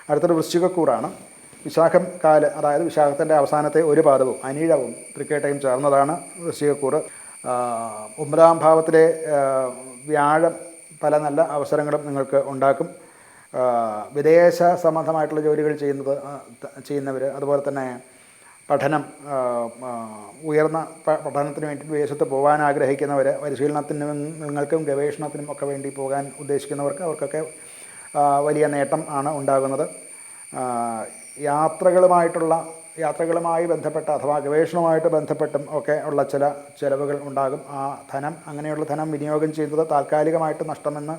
അടുത്തൊരു വൃശ്ചികക്കൂറാണ്. വിശാഖം കാല്, അതായത് വിശാഖത്തിൻ്റെ അവസാനത്തെ ഒരു പാദവും അനിഴവും തൃക്കേട്ടയും ചേർന്നതാണ് വൃശ്ചികക്കൂറ്. 9-ാം ഭാവത്തിലെ വ്യാഴം പല നല്ല അവസരങ്ങളും നിങ്ങൾക്ക് ഉണ്ടാക്കും. വിദേശ സംബന്ധമായിട്ടുള്ള ജോലികൾ ചെയ്യുന്നവർ, അതുപോലെ തന്നെ പഠനം, ഉയർന്ന പഠനത്തിന് വേണ്ടി വിദേശത്ത് പോകാൻ ആഗ്രഹിക്കുന്നവർ, പരിശീലനത്തിനും നിങ്ങൾക്കും ഗവേഷണത്തിനും ഒക്കെ വേണ്ടി പോകാൻ ഉദ്ദേശിക്കുന്നവർക്ക് അവർക്കൊക്കെ വലിയ നേട്ടം ആണ് ഉണ്ടാകുന്നത്. യാത്രകളുമായി ബന്ധപ്പെട്ട അഥവാ ഗവേഷണവുമായിട്ട് ബന്ധപ്പെട്ടും ഒക്കെ ഉള്ള ചില ചിലവുകൾ ഉണ്ടാകും. ആ ധനം, അങ്ങനെയുള്ള ധനം വിനിയോഗം ചെയ്യുന്നത് താൽക്കാലികമായിട്ട് നഷ്ടമെന്ന്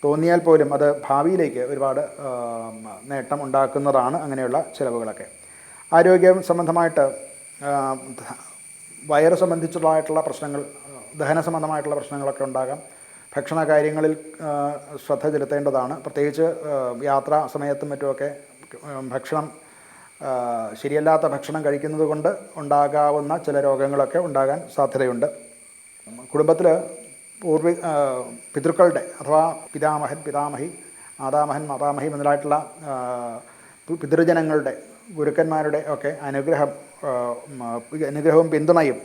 തോന്നിയാൽ പോലും അത് ഭാവിയിലേക്ക് ഒരുപാട് നേട്ടം ഉണ്ടാക്കുന്നതാണ് അങ്ങനെയുള്ള ചിലവുകളൊക്കെ. ആരോഗ്യം സംബന്ധമായിട്ട് വയറ് സംബന്ധിച്ചുള്ളതായിട്ടുള്ള പ്രശ്നങ്ങൾ, ദഹന സംബന്ധമായിട്ടുള്ള പ്രശ്നങ്ങളൊക്കെ ഉണ്ടാകാം. ഭക്ഷണ കാര്യങ്ങളിൽ ശ്രദ്ധ ചെലുത്തേണ്ടതാണ്. പ്രത്യേകിച്ച് യാത്രാ സമയത്തും മറ്റുമൊക്കെ ഭക്ഷണം, ശരിയല്ലാത്ത ഭക്ഷണം കഴിക്കുന്നത് കൊണ്ട് ഉണ്ടാകാവുന്ന ചില രോഗങ്ങളൊക്കെ ഉണ്ടാകാൻ സാധ്യതയുണ്ട്. കുടുംബത്തിൽ പിതൃക്കളുടെ അഥവാ പിതാമഹൻ, പിതാമഹി, മാതാമഹി മുതലായിട്ടുള്ള പിതൃജനങ്ങളുടെ, ഗുരുക്കന്മാരുടെ ഒക്കെ അനുഗ്രഹവും പിന്തുണയും,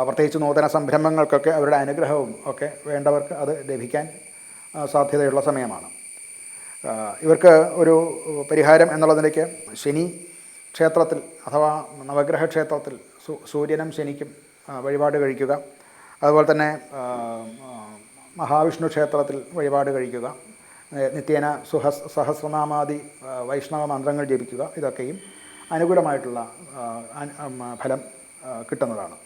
പ്രത്യേകിച്ച് നൂതന സംരംഭങ്ങൾക്കൊക്കെ അവരുടെ അനുഗ്രഹവും ഒക്കെ വേണ്ടവർക്ക് അത് ലഭിക്കാൻ സാധ്യതയുള്ള സമയമാണ്. ഇവർക്ക് ഒരു പരിഹാരം എന്നുള്ളതിലേക്ക് ശനി ക്ഷേത്രത്തിൽ അഥവാ നവഗ്രഹ ക്ഷേത്രത്തിൽ സൂര്യനും ശനിക്കും വഴിപാട് കഴിക്കുക. അതുപോലെ തന്നെ മഹാവിഷ്ണു ക്ഷേത്രത്തിൽ വഴിപാട് കഴിക്കുക. നിത്യേന സഹസ്രനാമാദി വൈഷ്ണവ മന്ത്രങ്ങൾ ജപിക്കുക. ഇതൊക്കെയും അനുകൂലമായിട്ടുള്ള ഫലം കിട്ടുന്നതാണ്.